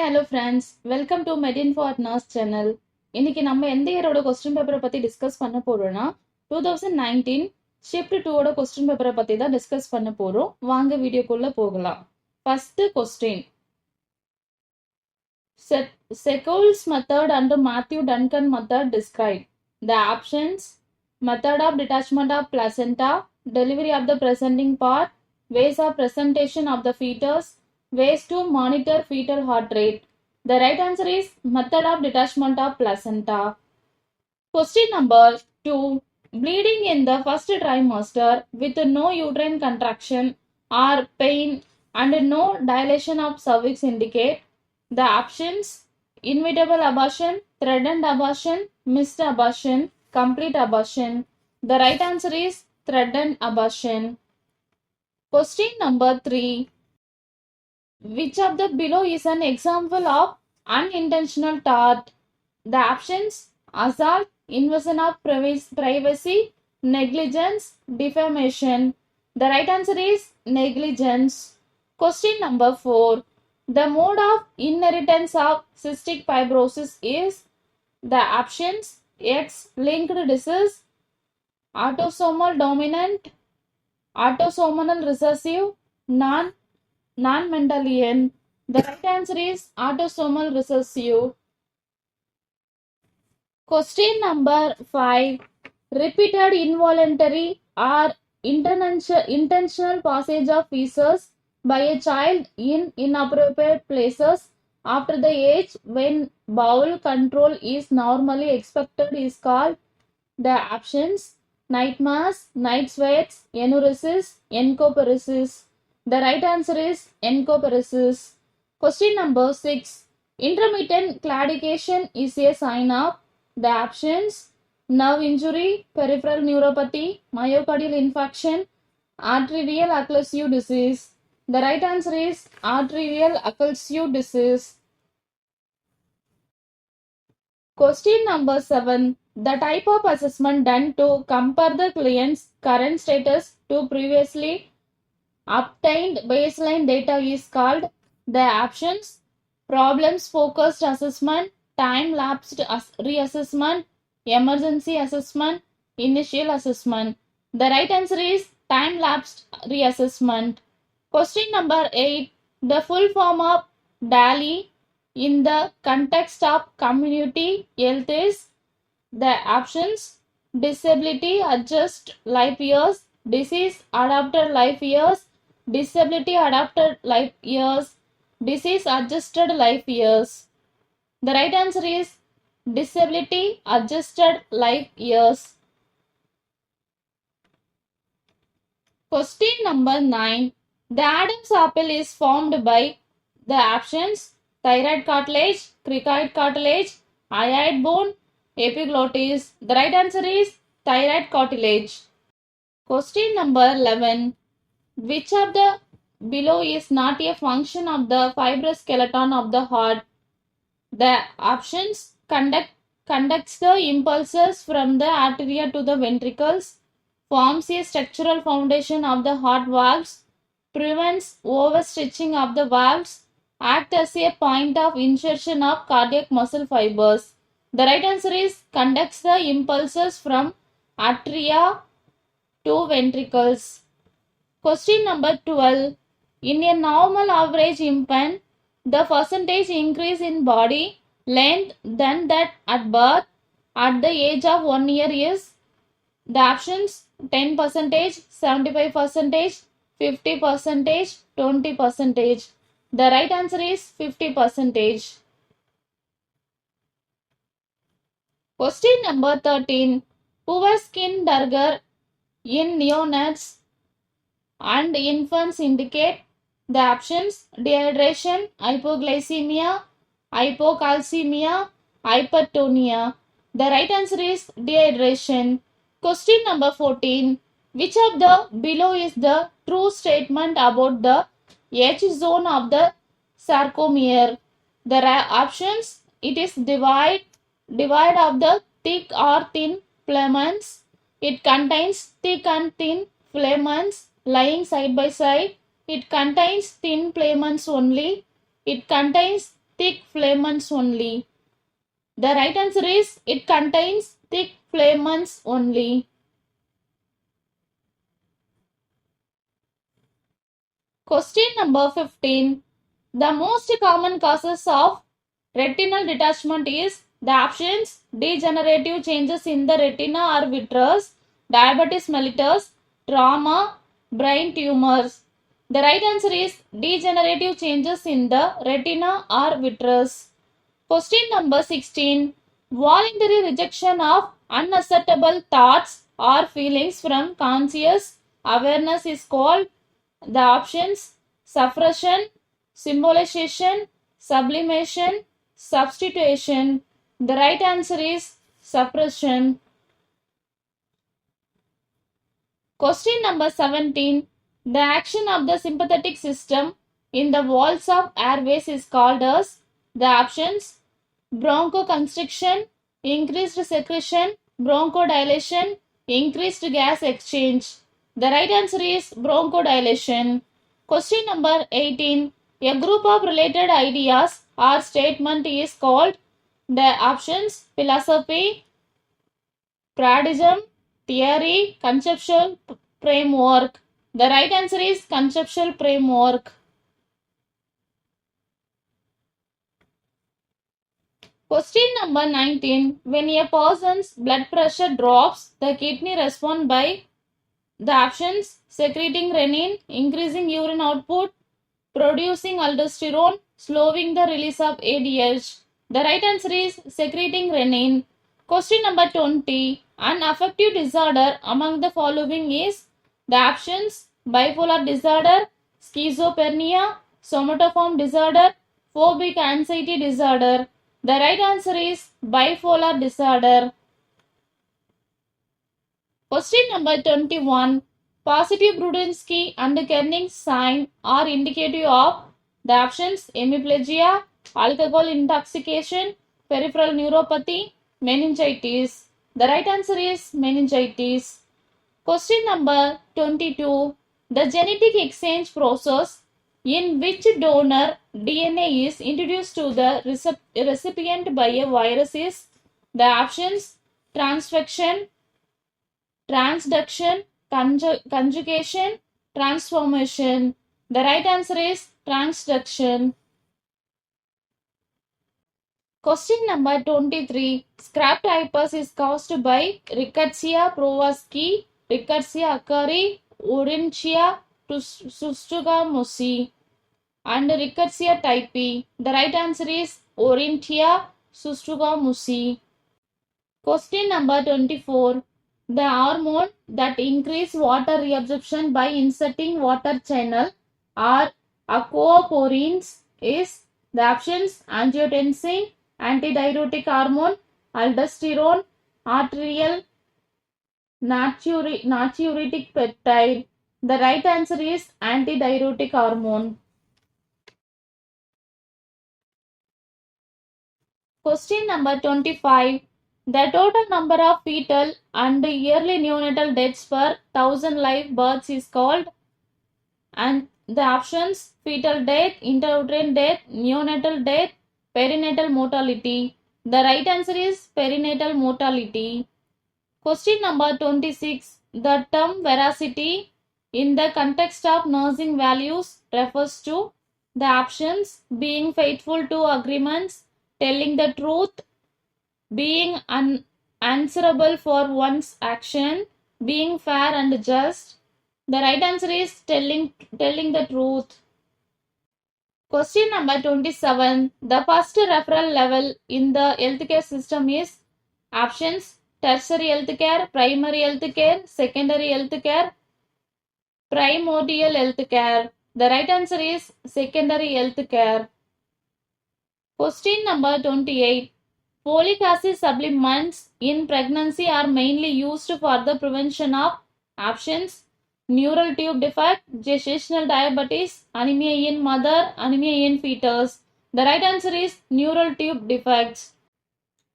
hello friends. Welcome to Medin for Nurse channel. இன்னைக்கு நம்ம எந்த இயரோட கொஸ்டின் பேப்பரை பத்தி டிஸ்கஸ் பண்ண போறோம்னா 2019 ஷிஃப்ட் 2 ஓட கொஸ்டின் பேப்பரை பத்தி தான் டிஸ்கஸ் பண்ண போறோம். வாங்க வீடியோக்குள்ள போகலாம். First question. Secoult's method and Matthew Duncan method describe. The options: method of detachment of placenta, delivery of the presenting part, ways of presentation of the fetus, ways to monitor fetal heart rate. The right answer is method of detachment of placenta. Question number 2. Bleeding in the first trimester with no uterine contraction or pain and no dilation of cervix indicate. The options: inevitable abortion, threatened abortion, missed abortion, complete abortion. The right answer is threatened abortion. Question number 3. Which of the below is an example of unintentional tort? The options: assault, invasion of privacy, negligence, defamation. The right answer is negligence. Question number 4. The mode of inheritance of cystic fibrosis is. The options: X-linked disease, autosomal dominant, autosomal recessive, non-Mendelian. The right answer is autosomal recessive. Question number 5. Repeated involuntary or intentional passage of feces by a child in inappropriate places after the age when bowel control is normally expected is called. The options: night mass, night sweats, enuresis, encoparesis. The right answer is encoparesis. Question number 6. Intermittent claudication is a sign of. The options: nerve injury, peripheral neuropathy, myocardial infarction, arterial occlusive disease. The right answer is arterial occlusive disease. Question number 7. The type of assessment done to compare the client's current status to previously obtained baseline data is called. The options: problems focused assessment, time lapsed reassessment, emergency assessment, initial assessment. The right answer is time lapsed reassessment. Question number 8. The full form of DALI in the context of community health is. The options: disability adjusted life years, disease adapted life years, disability adapted life years, disease adjusted life years. The right answer is disability adjusted life years. Question number 9. The Adam's apple is formed by. The options: thyroid cartilage, cricoid cartilage, hyoid bone, epiglottis. The right answer is thyroid cartilage. Question number 11. Which of the below is not a function of the fibrous skeleton of the heart? The options: conducts the impulses from the arteria to the ventricles, forms a structural foundation of the heart valves, prevents overstretching of the valves, act as a point of insertion of cardiac muscle fibers. The right answer is conducts the impulses from arteria to ventricles. Question number 12. In a normal average infant, the percentage increase in body length than that at birth at the age of 1 year is. The options: 10%, 75%, 50%, 20%. The right answer is 50%. Question number 13. Poor skin turgor in neonates and infants indicate. The options: dehydration, hypoglycemia, hypocalcemia, hypertonia. The right answer is dehydration. Question number 14. Which of the below is the true statement about the H zone of the sarcomere? The options: it is divide of the thick or thin filaments. It contains thick and thin filaments lying side by side. It contains thin filaments only. It contains thick filaments only. The right answer is it contains thick filaments only. Question number 15. The most common causes of retinal detachment is the options: degenerative changes in the retina or vitreous, diabetes mellitus, trauma, brain tumors. The right answer is degenerative changes in the retina or vitreous. Question number 16. Voluntary rejection of unacceptable thoughts or feelings from conscious awareness is called the options: suppression, symbolization, sublimation, substitution. The right answer is suppression. Question number 17. The action of the sympathetic system in the walls of airways is called as the options: bronchoconstriction, increased secretion, bronchodilation, increased gas exchange. The right answer is bronchodilation. Question number 18. A group of related ideas or statement is called the options: philosophy, paradigm, theory, conceptual framework. The right answer is conceptual framework. Question number 19. When a person's blood pressure drops, the kidney respond by the options: secreting renin, increasing urine output, producing aldosterone, slowing the release of ADH. The right answer is secreting renin. Question number 20. An affective disorder among the following is the options: bipolar disorder, schizophrenia, somatoform disorder, phobic anxiety disorder. The right answer is bipolar disorder. Question number 21. Positive Brudinsky and Kerning sign are indicative of the options: hemiplegia, alcohol intoxication, peripheral neuropathy, meningitis. The right answer is meningitis. Question number 22. The genetic exchange process in which donor DNA is introduced to the recipient by a virus is the options: transfection, transduction, conjugation, transformation. The right answer is transduction. Question number 23. Scrap typus is caused by Rickettsia prowazkii, Rickettsia ackeri, Urinchia sustugamusi, and Rickettsia typi. The right answer is Orintia sustugamusi. Question number 24. The hormone that increase water reabsorption by inserting water channel or aquaporins is the options: angiotensin, antidiuretic hormone, aldosterone, arterial natriuretic peptide. The right answer is antidiuretic hormone. Question number 25. The total number of fetal and yearly neonatal deaths per 1000 live births is called, and the options: fetal death, intrauterine death, neonatal death, perinatal mortality. The right answer is perinatal mortality. Question number 26. The term veracity in the context of nursing values refers to the options: being faithful to agreements, telling the truth, being answerable for one's action, being fair and just. The right answer is telling the truth. Question number 27. The first referral level in the healthcare system is options: tertiary healthcare, primary healthcare, secondary healthcare, primordial healthcare. The right answer is secondary healthcare. Question number 28. Folic acid supplements in pregnancy are mainly used for the prevention of options: neural tube defect, gestational diabetes, anemia in mother, anemia in fetus. The right answer is neural tube defects.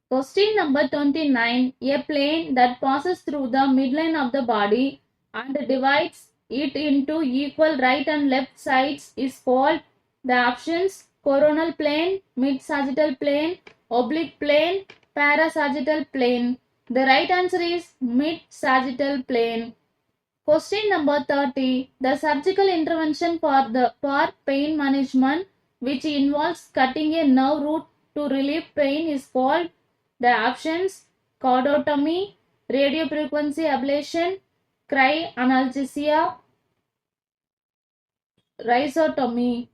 Question number 29. A plane that passes through the midline of the body and divides it into equal right and left sides is called the options: coronal plane, mid-sagittal plane, oblique plane, parasagittal plane. The right answer is mid-sagittal plane. Question number 30. The surgical intervention for pain management which involves cutting a nerve root to relieve pain is called. The options: cordotomy, radiofrequency ablation, cryoanalgesia, rhizotomy.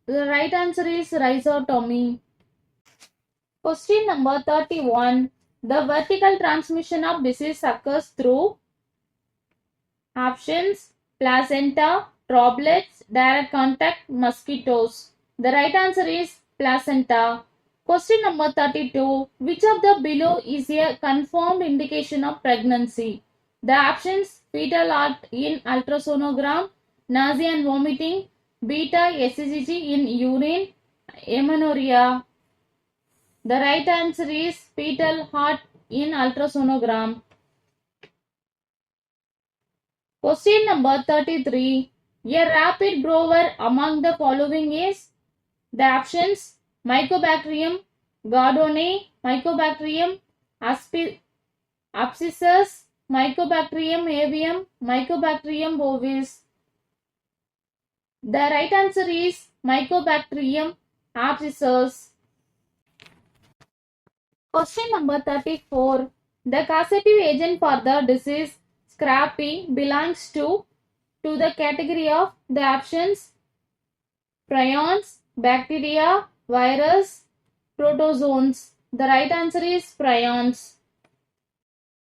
The right answer is rhizotomy. Question number 31. The vertical transmission of disease occurs through options: placenta, droplets, direct contact, mosquitoes. The right answer is placenta. Question number 32. Which of the below is a confirmed indication of pregnancy? The options: fetal heart in ultrasonogram, nausea and vomiting, beta ESIC in urine, amenorrhea. The right answer is fetal heart in ultrasonogram. Question number 33. A rapid grower among the following is. The options: Mycobacterium gordonii, Mycobacterium abscissus, Mycobacterium avium, Mycobacterium bovis. The right answer is Mycobacterium abscissus. Question number 34. The causative agent for the disease scrapie belongs to the category of the options: prions, bacteria, virus, protozoans. The right answer is prions.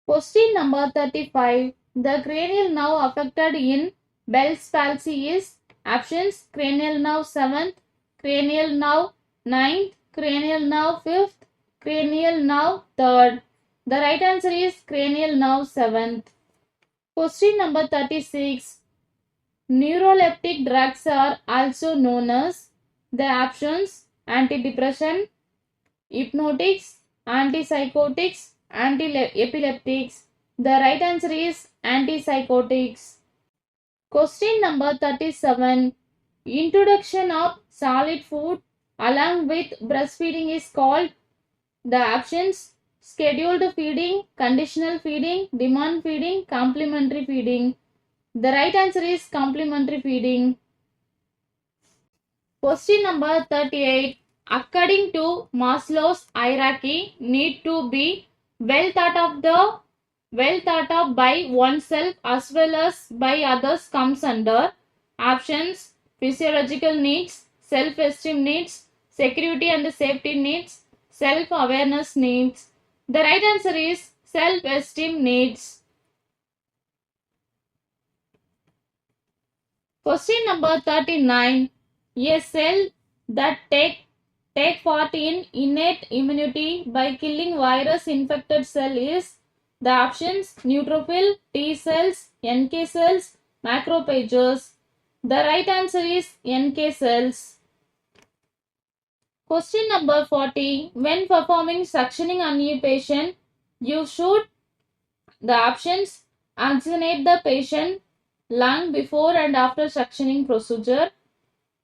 Question number 35. The cranial nerve affected in Bell's palsy is options: cranial nerve 7th, cranial nerve 9th, cranial nerve 5th, cranial nerve 3rd. The right answer is cranial nerve 7th. Question number 36. Neuroleptic drugs are also known as the options: antidepressant, hypnotics, antipsychotics, anti-epileptics. The right answer is antipsychotics. Question number 37. Introduction of solid food along with breastfeeding is called. The options: scheduled feeding, conditional feeding, demand feeding, complementary feeding. The right answer is complementary feeding. Question number 38. According to Maslow's hierarchy, need to be well thought of by oneself as well as by others comes under options: physiological needs, self-esteem needs, security and safety needs, self-awareness needs. The right answer is self-esteem needs. Question number 39. A cell that take part in innate immunity by killing virus infected cell is. The options: neutrophil, T cells, NK cells, macrophages. The right answer is NK cells. Question number 40. When performing suctioning on a patient, you should. The options: oxygenate the patient lung before and after suctioning procedure,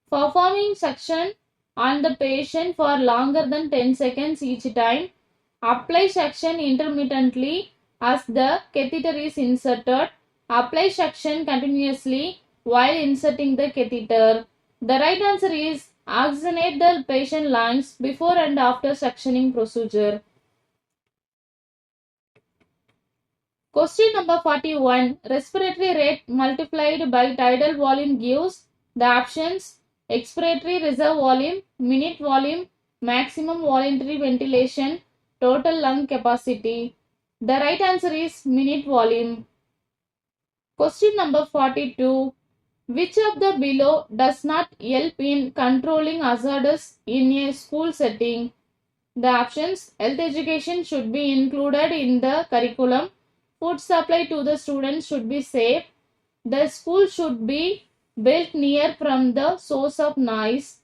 performing suction on the patient for longer than 10 seconds each time, apply suction intermittently as the catheter is inserted, apply suction continuously while inserting the catheter. The right answer is oxygenate the patient lungs before and after suctioning procedure. Question number 41. Respiratory rate multiplied by tidal volume gives. The options: expiratory reserve volume, minute volume, maximum voluntary ventilation, total lung capacity. The right answer is minute volume. Question number 42. Which of the below does not help in controlling hazards in a school setting? The options: health education should be included in the curriculum, food supply to the students should be safe, the school should be built near from the source of noise,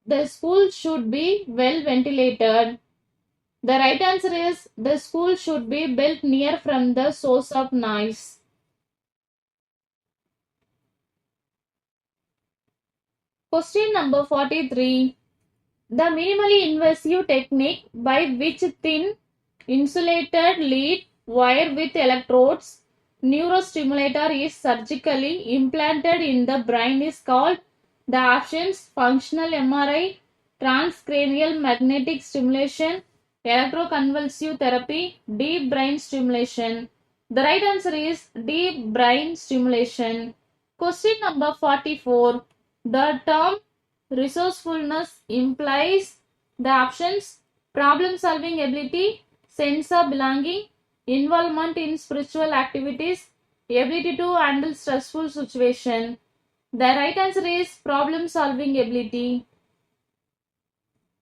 the school should be well ventilated. The right answer is the school should be built near from the source of noise. Question number 43. The minimally invasive technique by which thin insulated lead wire with electrodes neurostimulator is surgically implanted in the brain is called the options functional MRI, transcranial magnetic stimulation, electroconvulsive therapy, deep brain stimulation. The right answer is deep brain stimulation. Question number 44. The term resourcefulness implies the options problem solving ability, sense of belonging, involvement in spiritual activities, ability to handle stressful situation. The right answer is problem solving ability.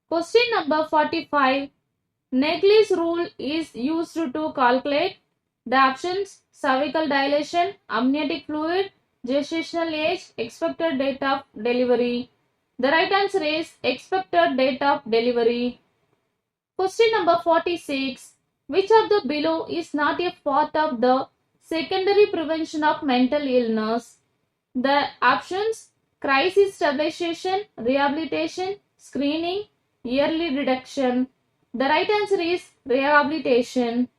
Question number 45. Negley's rule is used to calculate the options cervical dilation, amniotic fluid, gestational age, expected date of delivery. The right answer is expected date of delivery. Question number 46. Which of the below is not a part of the secondary prevention of mental illness? The options crisis stabilization, rehabilitation, screening, early detection. The right answer is rehabilitation.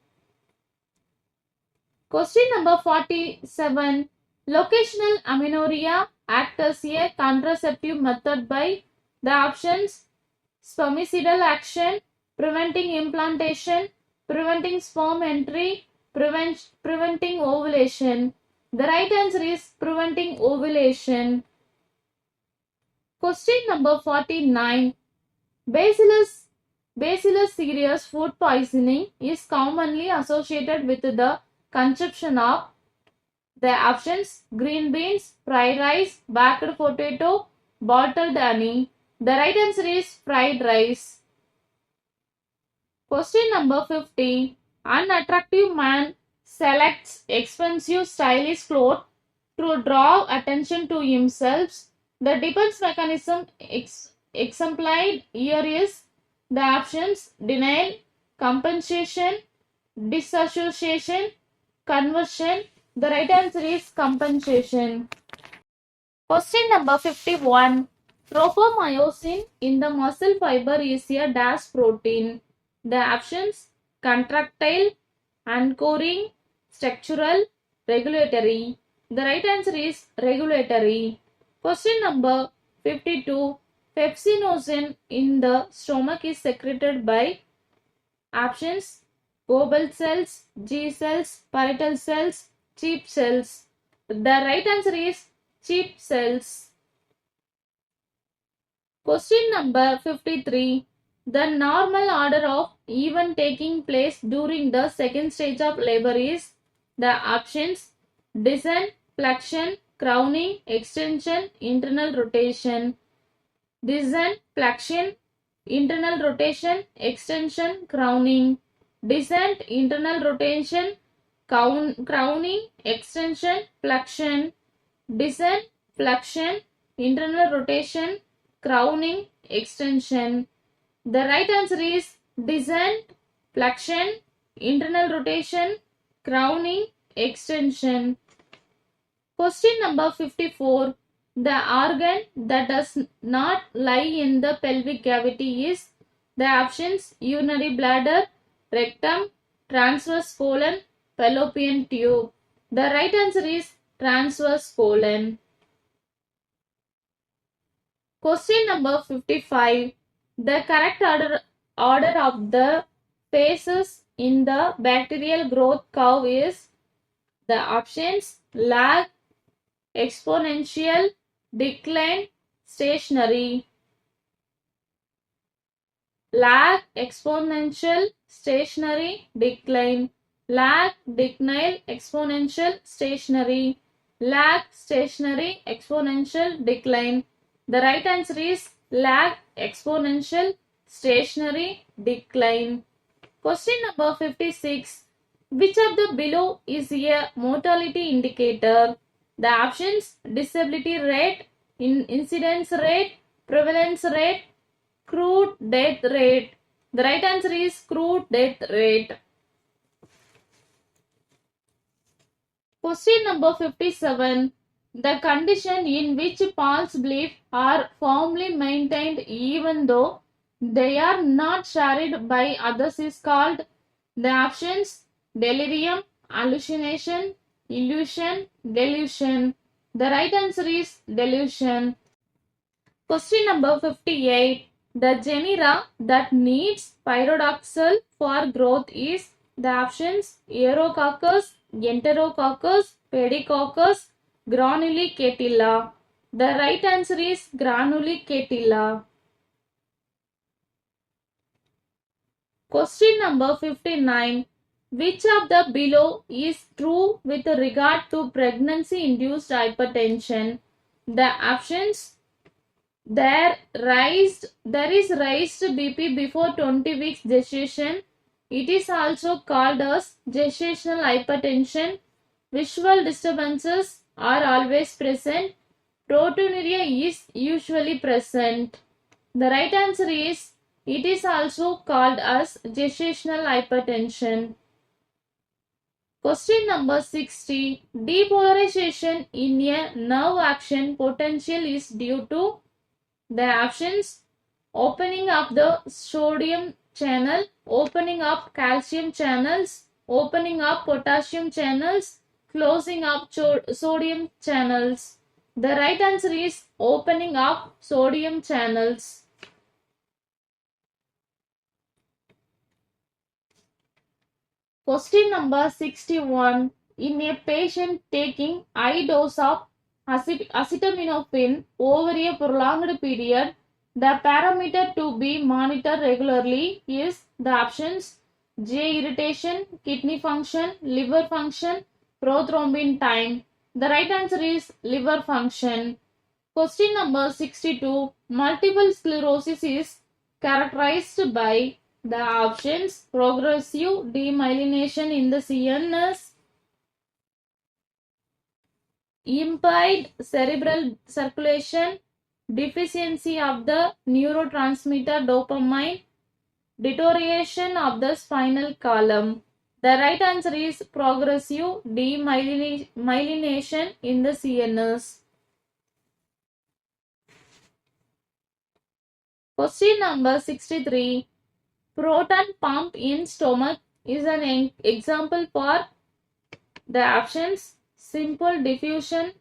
Question number 47. Locational amenorrhea acts as a contraceptive method by the options spermicidal action, preventing implantation, preventing sperm entry, preventing ovulation. The right answer is preventing ovulation. Question number 49. Bacillus cereus food poisoning is commonly associated with the consumption of the options green beans, fried rice, baked potato, bottled honey. The right answer is fried rice. Question number 50. An attractive man selects expensive stylish clothes to draw attention to himself. The defense mechanism exemplified here is the options denial, compensation, disassociation, conversion. The right answer is compensation. Question number 51. Tropomyosin in the muscle fiber is a dash protein. The options contractile, anchoring, structural, regulatory. The right answer is regulatory. Question number 52. Pepsinogen in the stomach is secreted by options Gobel cells, G cells, parietal cells, cheap cells. The right answer is cheap cells. Question number 53. The normal order of event taking place during the second stage of labor is the options descent, flexion, crowning, extension, internal rotation. Descent, flexion, internal rotation, extension, crowning. Descent, internal rotation, crowning, extension, flexion. Descent, flexion, internal rotation, crowning, extension. The right answer is descent, flexion, internal rotation, crowning, extension. Question number 54. The organ that does not lie in the pelvic cavity is the options urinary bladder, rectum, transverse colon, fallopian tube. The right answer is transverse colon. Question number 55. The correct order of the phases in the bacterial growth curve is the options lag, exponential, decline, stationary. Lag, exponential, stationary, decline. Lag, decline, exponential, stationary. Lag, stationary, exponential, decline. The right answer is lag, exponential, stationary, decline. Question number 56. Which of the below is a mortality indicator? The options disability rate, incidence rate, prevalence rate, crude death rate. The right answer is crude death rate. Question number 57. The condition in which pulse belief are firmly maintained even though they are not shared by others is called the options delirium, hallucination, illusion, delusion. The right answer is delusion. Question number 58. The genera that needs pyridoxal for growth is the options Aerococcus, Enterococcus, Pediococcus, Granulicatilla. The right answer is Granulicatilla. Question number 59. Which of the below is true with regard to pregnancy-induced hypertension? The options there is raised BP before 20 weeks gestation. It is also called as gestational hypertension. Visual disturbances are always present. Proteinuria is usually present. The right answer is it is also called as gestational hypertension. Question number 60. Depolarization in a nerve action potential is due to the options opening up the sodium channel, opening up calcium channels, opening up potassium channels, closing up sodium channels. The right answer is opening up sodium channels. Question number 61. In a patient taking high dose of acetaminophen over a prolonged period, the parameter to be monitored regularly is the options J irritation, kidney function, liver function, prothrombin time. The right answer is liver function. Question number 62. Multiple sclerosis is characterized by the options progressive demyelination in the CNS, impaired cerebral circulation, deficiency of the neurotransmitter dopamine, deterioration of the spinal column. The right answer is progressive demyelination in the CNS. Question number 63. Proton pump in stomach is an example for the options simple diffusion,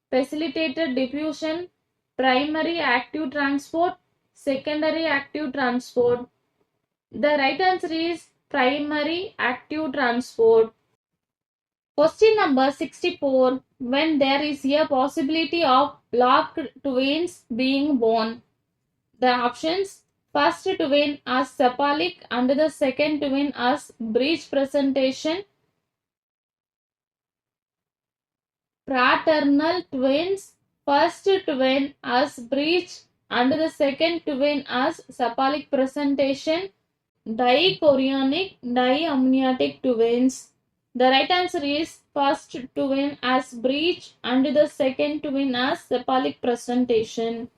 facilitated diffusion, primary active transport, secondary active transport. The right answer is primary active transport. Question number 64. When there is a possibility of locked twins being born, the options first twin as cephalic and the second twin as breech presentation, fraternal twins, first twin as breech and the second twin as cephalic presentation, dichorionic diamniotic twins. The right answer is first twin as breech and the second twin as cephalic presentation.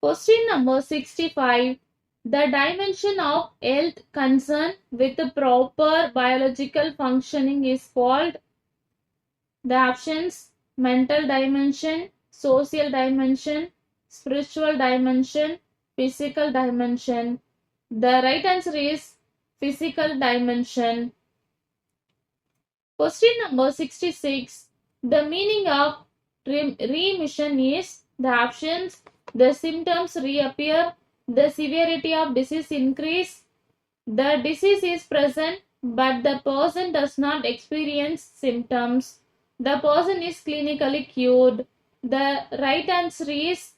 Question number 65. The dimension of health concern with the proper biological functioning is called the options mental dimension, social dimension, spiritual dimension, physical dimension. The right answer is physical dimension. Question number 66. The meaning of remission is the options the symptoms reappear, the severity of disease increase, the disease is present but the person does not experience symptoms, the person is clinically cured. The right answer is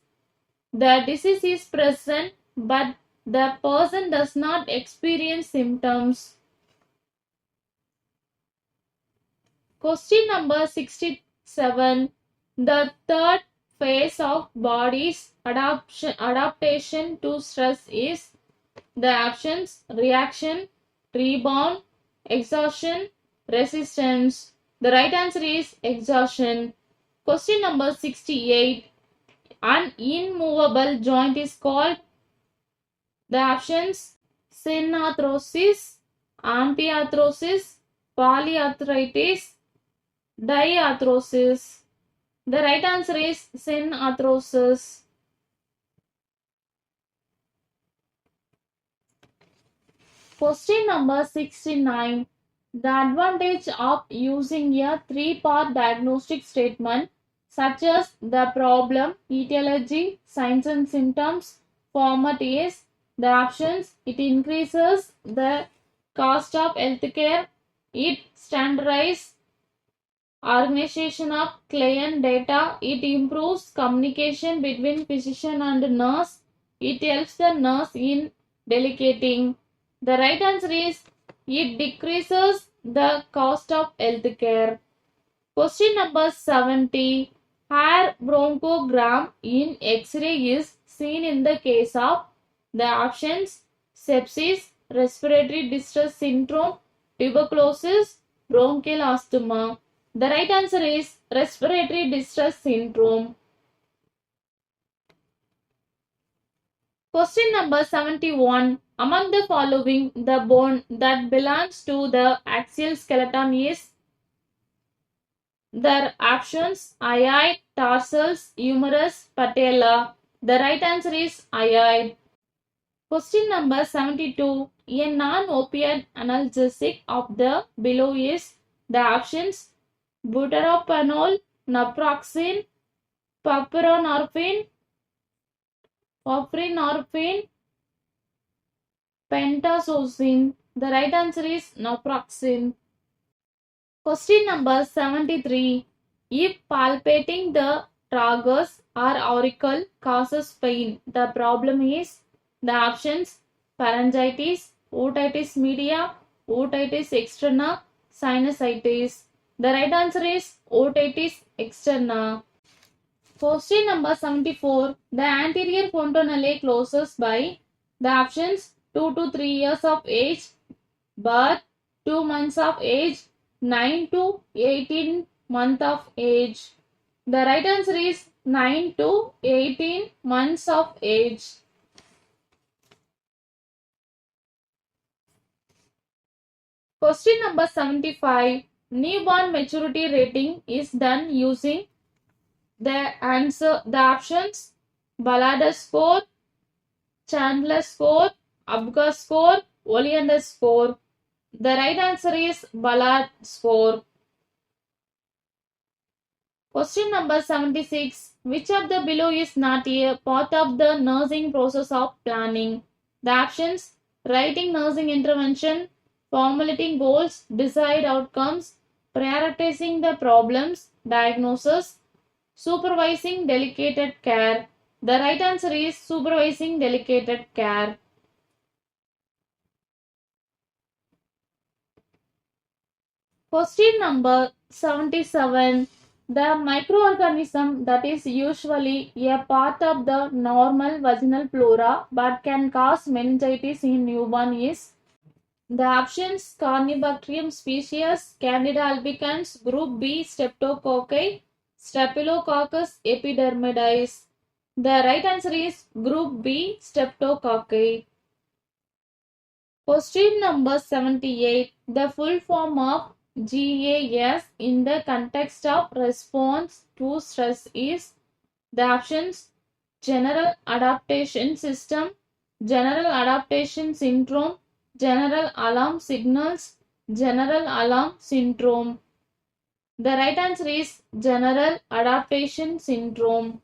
the disease is present but the person does not experience symptoms. Question number 67. The third phase of body's adaptation to stress is the options reaction, rebound, exhaustion, resistance. The right answer is exhaustion. Question number 68. An immovable joint is called the options synarthrosis, amphiarthrosis, polyarthritis, diarthrosis. The right answer is synarthrosis. Question number 69. The advantage of using a three-part diagnostic statement such as the problem, etiology, signs and symptoms format is the options. It increases the cost of healthcare. It standardizes organization of client data. It improves communication between physician and nurse. It helps the nurse in delegating. The right answer is it decreases the cost of healthcare. Question number 70. Hair bronchogram in X-ray is seen in the case of the options sepsis, respiratory distress syndrome, tuberculosis, bronchial asthma. The right answer is respiratory distress syndrome. Question number 71. Among the following, the bone that belongs to the axial skeleton is the options hyoid, tarsals, humerus, patella. The right answer is hyoid. Question number 72. A non-opioid analgesic of the below is the options buterolpanol, naproxen, paprenorphine, pentazocine. The right answer is naproxen. Question number 73. If palpating the tragus or auricle causes pain, the problem is the options pharyngitis, otitis media, otitis externa, sinusitis. The right answer is otitis externa. Question number 74. The anterior fontanelle closes by the options 2 to 3 years of age, birth, 2 months of age, 9 to 18 months of age. The right answer is 9 to 18 months of age. Question number 75. Newborn maturity rating is done using the options Balada score, Chandler score, Abga score, Oleander score. The right answer is Ballard score. Question number 76. Which of the below is not a part of the nursing process of planning? The options writing nursing intervention, formulating goals, desired outcomes, prioritizing the problems, diagnosis, supervising delegated care. The right answer is supervising delegated care. Question number 77. The microorganism that is usually a part of the normal vaginal flora but can cause meningitis in newborn is the options Corynebacterium species, Candida albicans, group B Streptococci, Staphylococcus epidermidis. The right answer is group B Streptococci. Question number 78. The full form of GAS in the context of response to stress is the options General Adaptation System, General Adaptation Syndrome, General Alarm Signals, General Alarm Syndrome. The right answer is General Adaptation Syndrome.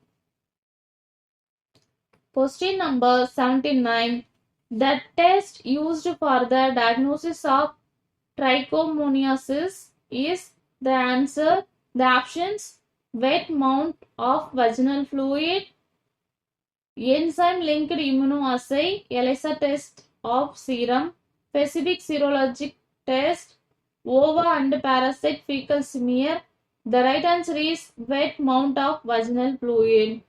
Question number 79. The test used for the diagnosis of trichomoniasis is the answer. The options wet mount of vaginal fluid, enzyme linked immunoassay, ELISA test of serum, specific serologic test, ova and parasite fecal smear. The right answer is wet mount of vaginal fluid.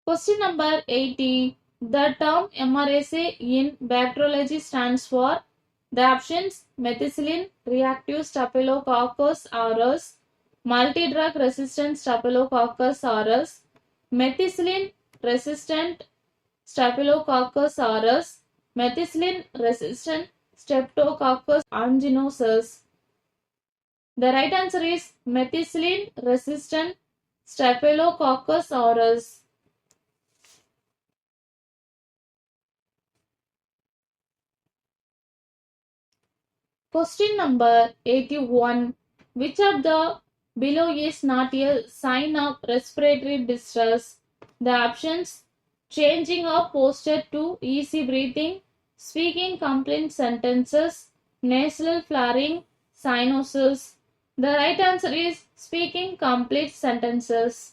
Question number 80. The term MRSA in bacteriology stands for the options methicillin reactive Staphylococcus aureus, multi-drug resistant Staphylococcus aureus, methicillin resistant Staphylococcus aureus, methicillin resistant Streptococcus aeruginosus. The right answer is methicillin resistant Staphylococcus aureus. Question number 81. Which of the below is not a sign of respiratory distress? The options: changing of posture to easy breathing, speaking complete sentences, nasal flaring, cyanosis. The right answer is speaking complete sentences.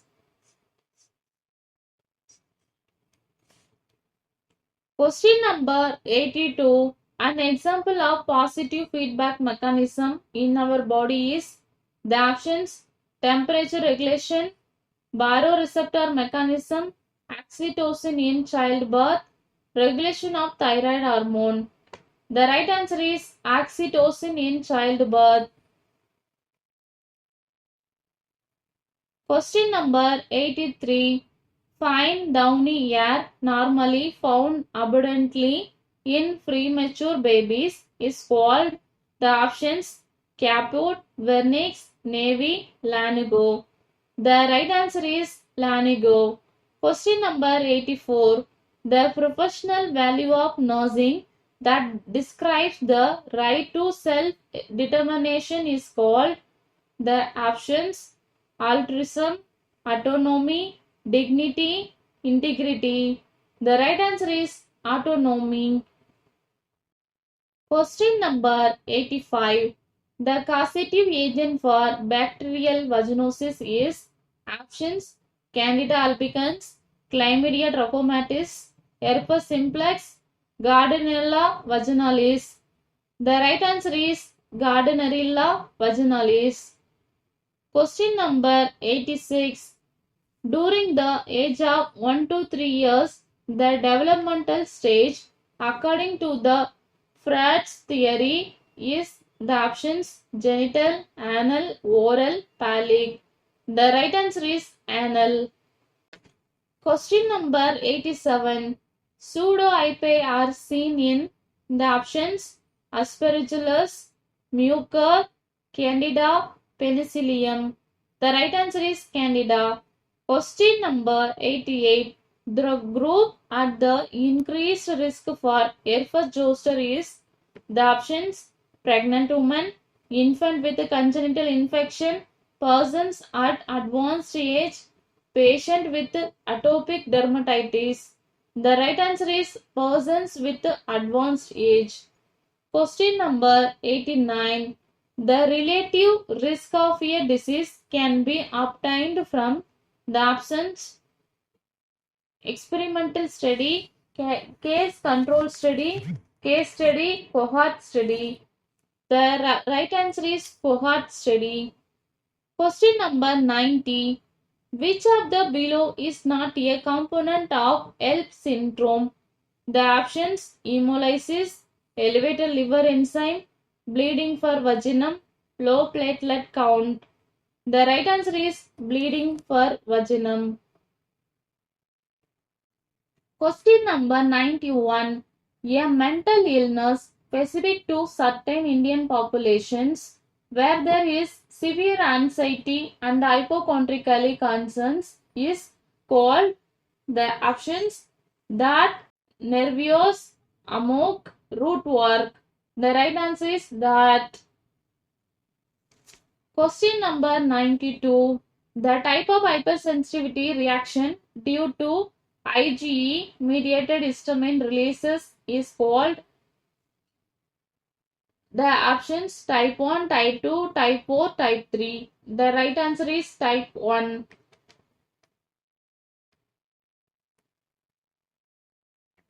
Question number 82. An example of positive feedback mechanism in our body is the options: temperature regulation, baroreceptor mechanism, oxytocin in childbirth, regulation of thyroid hormone. The right answer is oxytocin in childbirth. Question number 83. Fine downy hair normally found abundantly in premature babies is called the options: caput, vernix, navy, lanigo. The right answer is lanigo. Question number 84. The professional value of nursing that describes the right to self-determination is called the options: altruism, autonomy, dignity, integrity. The right answer is autonomy. Question number 85. The causative agent for bacterial vaginosis is options: Candida albicans, Chlamydia trachomatis, Herpes simplex, Gardnerella vaginalis. The right answer is Gardnerella vaginalis. Question number 86. During the age of 1 to 3 years, the developmental stage, according to the Freud's theory, is the options: genital, anal, oral, phallic. The right answer is anal. Question number 87. Pseudohypae are seen in the options: Aspergillus, Mucor, Candida, Penicillium. The right answer is Candida. Question number 88. The group at the increased risk for herpes zoster is the options: pregnant women, infant with congenital infection, persons at advanced age, patient with atopic dermatitis. The right answer is persons with advanced age. Question number 89. The relative risk of a disease can be obtained from the options: experimental study, case control study, case study, cohort study. The right answer is cohort study. Question number 90. Which of the below is not a component of HELP syndrome? The options: hemolysis, elevated liver enzyme, bleeding for vaginum, low platelet count. The right answer is bleeding for vaginum. Question number 91. A mental illness specific to certain Indian populations where there is severe anxiety and hypochondriacal concerns is called the options: that, nervous, amok, root work. The right answer is that. Question number 92. The type of hypersensitivity reaction due to IgE mediated histamine releases is called the options: type 1, type 2, type 4, type 3. The right answer is type 1.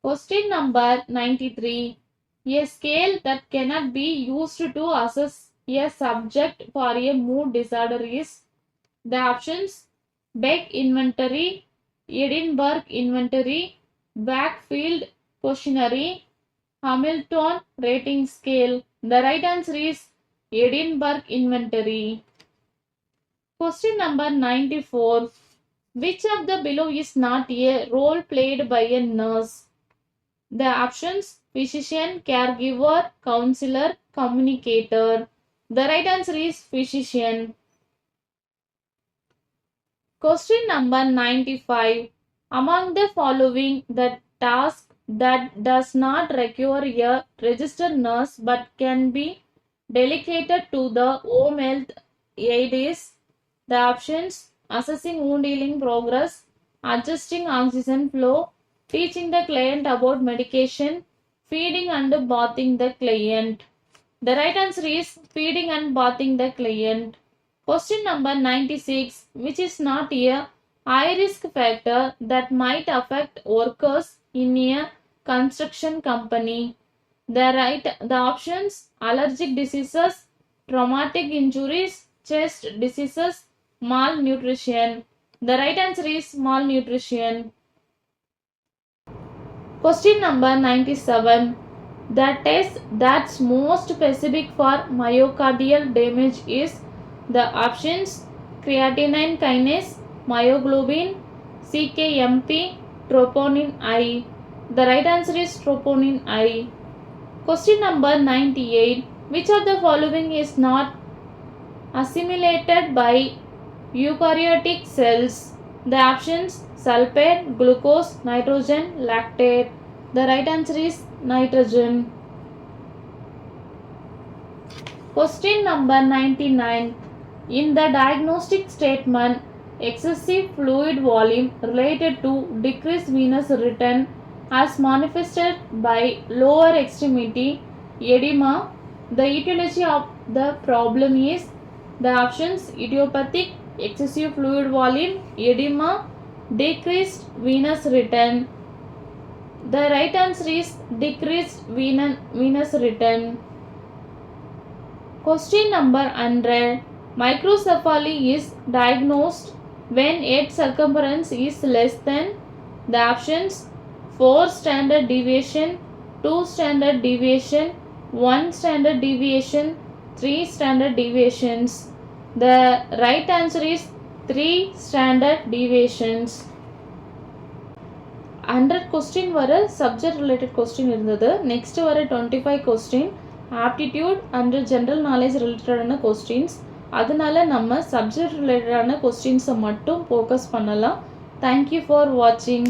Question number 93. A scale that cannot be used to assess a subject for a mood disorder is the options: Beck inventory, Edinburgh inventory, Wakefield questionnaire, Hamilton rating scale. The right answer is Edinburgh inventory. Question number 94. Which of the below is not a role played by a nurse? The options: physician, caregiver, counselor, communicator. The right answer is physician. Question number 95. Among the following, the task that does not require a registered nurse but can be delegated to the home health aide is the options: assessing wound healing progress, adjusting oxygen flow, teaching the client about medication, feeding and bathing the client. The right answer is feeding and bathing the client. Question number 96, which is not a high risk factor that might affect workers in a construction company. The options: allergic diseases, traumatic injuries, chest diseases, malnutrition. The right answer is malnutrition. Question number 97. The test that's most specific for myocardial damage is the options: creatinine kinase, myoglobin, CKMP, troponin I. The right answer is troponin I. Question number 98. Which of the following is not assimilated by eukaryotic cells? The options: sulfate, glucose, nitrogen, lactate. The right answer is nitrogen. Question number 99. In the diagnostic statement, excessive fluid volume related to decreased venous return as manifested by lower extremity edema, the etiology of the problem is the options: idiopathic, excessive fluid volume, edema, decreased venous return. The right answer is decreased venous return. Question number 100. Microcephaly is diagnosed when head circumference is less than the options: 4 standard deviation, 2 standard deviation, 1 standard deviation, 3 standard deviations. The right answer is 3 standard deviations. 100 question வர subject related question இருந்தது. Next வர 25 question aptitude and general knowledge related questions. அதனால நம்ம subject related questions மட்டும் focus பண்ணலாம். Thank you for watching.